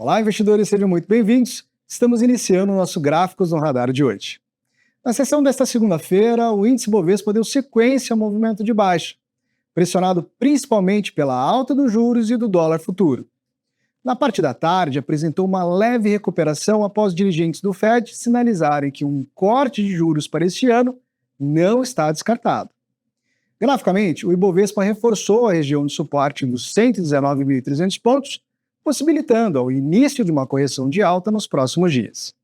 Olá, investidores, sejam muito bem-vindos. Estamos iniciando o nosso Gráficos no Radar de hoje. Na sessão desta segunda-feira, o índice Bovespa deu sequência ao movimento de baixa, pressionado principalmente pela alta dos juros e do dólar futuro. Na parte da tarde, apresentou uma leve recuperação após dirigentes do Fed sinalizarem que um corte de juros para este ano não está descartado. Graficamente, o Ibovespa reforçou a região de suporte dos 119.300 pontos, possibilitando o início de uma correção de alta nos próximos dias.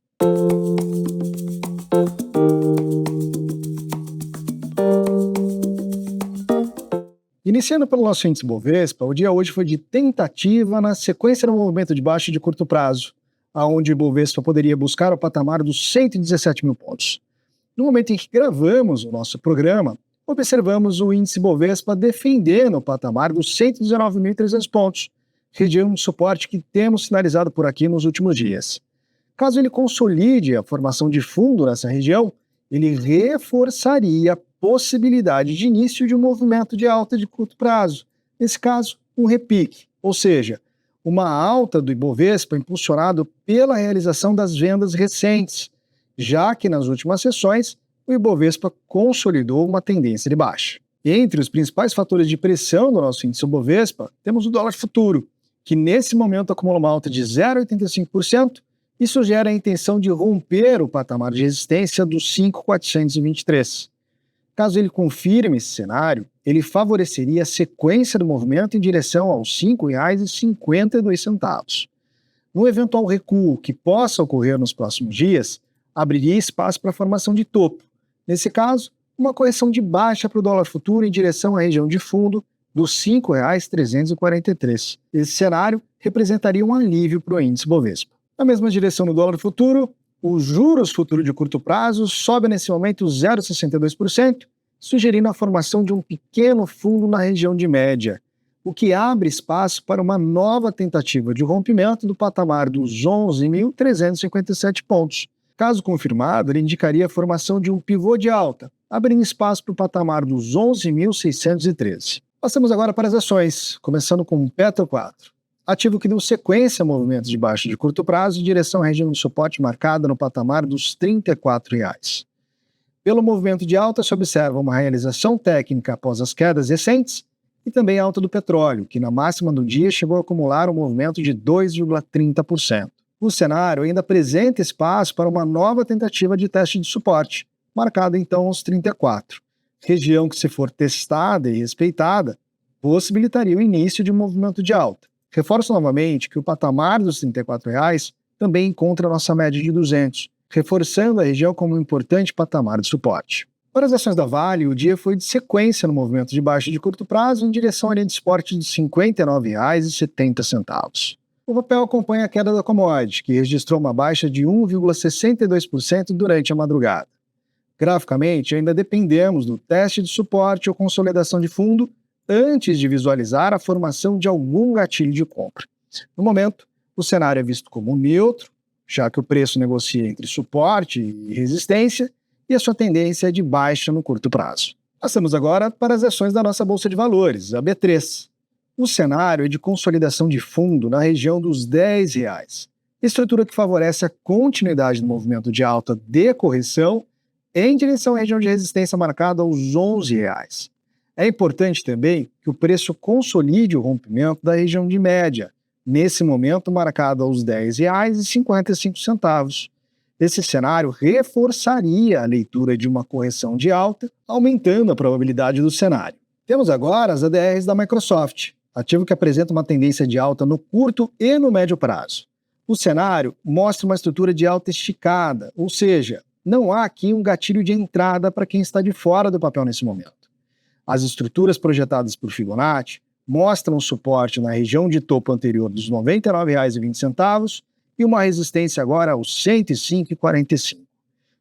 Iniciando pelo nosso índice Bovespa, o dia hoje foi de tentativa na sequência do movimento de baixa de curto prazo, onde o Bovespa poderia buscar o patamar dos 117 mil pontos. No momento em que gravamos o nosso programa, observamos o índice Bovespa defendendo o patamar dos 119.300 pontos, região de suporte que temos sinalizado por aqui nos últimos dias. Caso ele consolide a formação de fundo nessa região, ele reforçaria a possibilidade de início de um movimento de alta de curto prazo, nesse caso, um repique, ou seja, uma alta do Ibovespa impulsionado pela realização das vendas recentes, já que nas últimas sessões o Ibovespa consolidou uma tendência de baixa. Entre os principais fatores de pressão do nosso índice Ibovespa, temos o dólar futuro, que nesse momento acumula uma alta de 0,85%, e sugere a intenção de romper o patamar de resistência dos 5.423. Caso ele confirme esse cenário, ele favoreceria a sequência do movimento em direção aos R$ 5,52. No eventual recuo que possa ocorrer nos próximos dias, abriria espaço para a formação de topo. Nesse caso, uma correção de baixa para o dólar futuro em direção à região de fundo dos R$ 5,343. Esse cenário representaria um alívio para o índice Bovespa. Na mesma direção no dólar futuro, os juros futuros de curto prazo sobem nesse momento 0,62%, sugerindo a formação de um pequeno fundo na região de média, o que abre espaço para uma nova tentativa de rompimento do patamar dos 11.357 pontos. Caso confirmado, ele indicaria a formação de um pivô de alta, abrindo espaço para o patamar dos 11.613. Passamos agora para as ações, começando com o Petro 4. Ativo que deu sequência a movimentos de baixa de curto prazo em direção à região de suporte marcada no patamar dos R$ 34. Pelo movimento de alta, se observa uma realização técnica após as quedas recentes e também a alta do petróleo, que na máxima do dia chegou a acumular um movimento de 2,30%. O cenário ainda apresenta espaço para uma nova tentativa de teste de suporte, marcada então aos 34. Região que, se for testada e respeitada, possibilitaria o início de um movimento de alta. Reforço novamente que o patamar dos R$ 34 também encontra a nossa média de 200, reforçando a região como um importante patamar de suporte. Para as ações da Vale, o dia foi de sequência no movimento de baixa de curto prazo em direção à linha de suporte de R$ 59,70. O papel acompanha a queda da commodity, que registrou uma baixa de 1,62% durante a madrugada. Graficamente, ainda dependemos do teste de suporte ou consolidação de fundo antes de visualizar a formação de algum gatilho de compra. No momento, o cenário é visto como neutro, já que o preço negocia entre suporte e resistência, e a sua tendência é de baixa no curto prazo. Passamos agora para as ações da nossa Bolsa de Valores, a B3. O cenário é de consolidação de fundo na região dos R$ 10, estrutura que favorece a continuidade do movimento de alta de correção em direção à região de resistência marcada aos R$ 11. É importante também que o preço consolide o rompimento da região de média, nesse momento marcado aos R$ 10,55. Esse cenário reforçaria a leitura de uma correção de alta, aumentando a probabilidade do cenário. Temos agora as ADRs da Microsoft, ativo que apresenta uma tendência de alta no curto e no médio prazo. O cenário mostra uma estrutura de alta esticada, ou seja, não há aqui um gatilho de entrada para quem está de fora do papel nesse momento. As estruturas projetadas por Fibonacci mostram suporte na região de topo anterior dos R$ 99,20 e uma resistência agora aos R$ 105,45.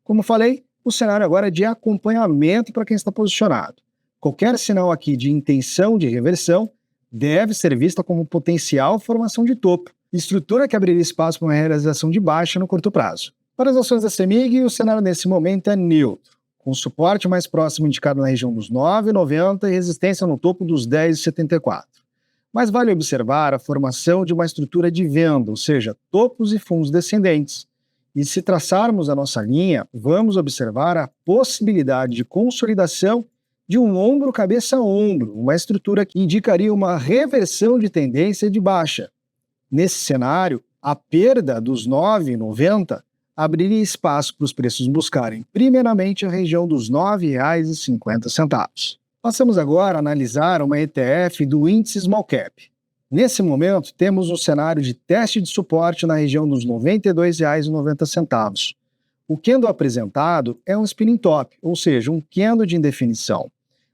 Como falei, o cenário agora é de acompanhamento para quem está posicionado. Qualquer sinal aqui de intenção de reversão deve ser vista como potencial formação de topo, estrutura que abriria espaço para uma realização de baixa no curto prazo. Para as ações da CEMIG, o cenário nesse momento é neutro, com suporte mais próximo indicado na região dos R$ 9,90 e resistência no topo dos R$ 10,74. Mas vale observar a formação de uma estrutura de venda, ou seja, topos e fundos descendentes. E se traçarmos a nossa linha, vamos observar a possibilidade de consolidação de um ombro cabeça a ombro, uma estrutura que indicaria uma reversão de tendência de baixa. Nesse cenário, a perda dos R$ 9,90 abriria espaço para os preços buscarem primeiramente a região dos R$ 9,50. Passamos agora a analisar uma ETF do índice Small Cap. Nesse momento, temos um cenário de teste de suporte na região dos R$ 92,90. O candle apresentado é um spinning top, ou seja, um candle de indefinição.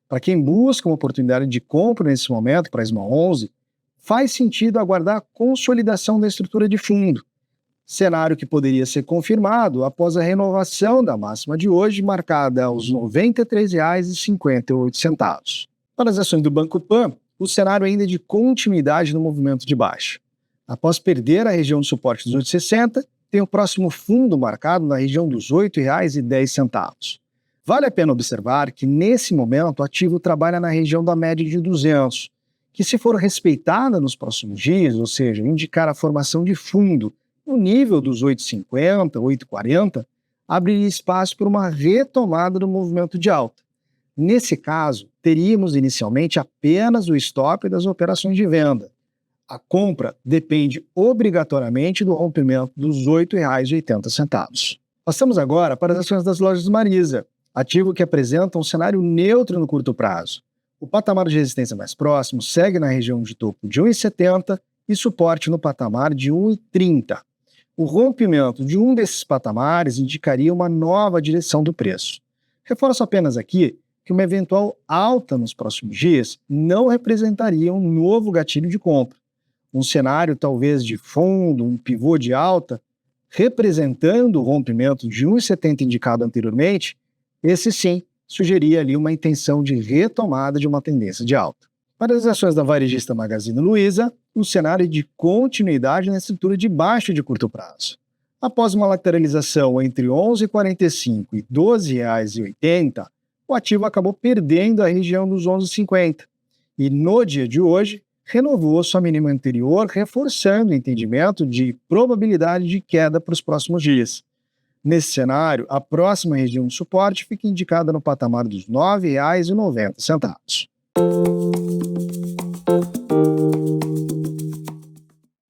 Para quem busca uma oportunidade de compra nesse momento para a Small 11, faz sentido aguardar a consolidação da estrutura de fundo, cenário que poderia ser confirmado após a renovação da máxima de hoje, marcada aos R$ 93,58. Para as ações do Banco Pan, o cenário ainda é de continuidade no movimento de baixa. Após perder a região de suporte dos 8,60, tem o próximo fundo marcado na região dos R$ 8,10. Vale a pena observar que, nesse momento, o ativo trabalha na região da média de 200, que, se for respeitada nos próximos dias, ou seja, indicar a formação de fundo no nível dos 8,50, 8,40, abriria espaço para uma retomada do movimento de alta. Nesse caso, teríamos inicialmente apenas o stop das operações de venda. A compra depende obrigatoriamente do rompimento dos R$ 8,80. Passamos agora para as ações das lojas Marisa, ativo que apresenta um cenário neutro no curto prazo. O patamar de resistência mais próximo segue na região de topo de 1,70 e suporte no patamar de 1,30. O rompimento de um desses patamares indicaria uma nova direção do preço. Reforço apenas aqui que uma eventual alta nos próximos dias não representaria um novo gatilho de compra. Um cenário talvez de fundo, um pivô de alta, representando o rompimento de 1,70 indicado anteriormente, esse sim sugeria ali uma intenção de retomada de uma tendência de alta. Para as ações da varejista Magazine Luiza, o cenário é de continuidade na estrutura de baixa de curto prazo. Após uma lateralização entre R$ 11,45 e R$ 12,80, o ativo acabou perdendo a região dos 11,50 e, no dia de hoje, renovou sua mínima anterior, reforçando o entendimento de probabilidade de queda para os próximos dias. Nesse cenário, a próxima região de suporte fica indicada no patamar dos R$ 9,90.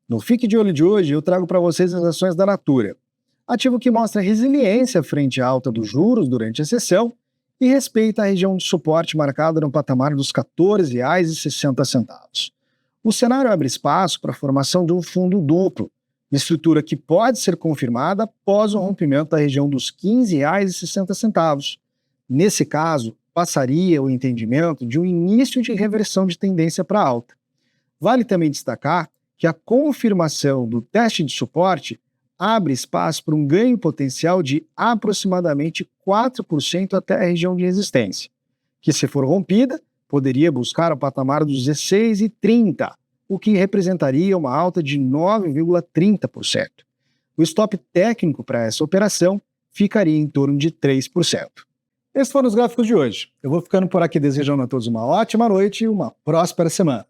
No Fique de Olho de hoje, eu trago para vocês as ações da Natura, ativo que mostra resiliência frente à alta dos juros durante a sessão e respeita a região de suporte marcada no patamar dos R$ 14,60. O cenário abre espaço para a formação de um fundo duplo, estrutura que pode ser confirmada após o rompimento da região dos R$ 15,60. Nesse caso, passaria o entendimento de um início de reversão de tendência para alta. Vale também destacar que a confirmação do teste de suporte abre espaço para um ganho potencial de aproximadamente 4% até a região de resistência, que, se for rompida, poderia buscar o patamar dos 16,30, o que representaria uma alta de 9,30%. O stop técnico para essa operação ficaria em torno de 3%. Esses foram os gráficos de hoje. Eu vou ficando por aqui desejando a todos uma ótima noite e uma próspera semana.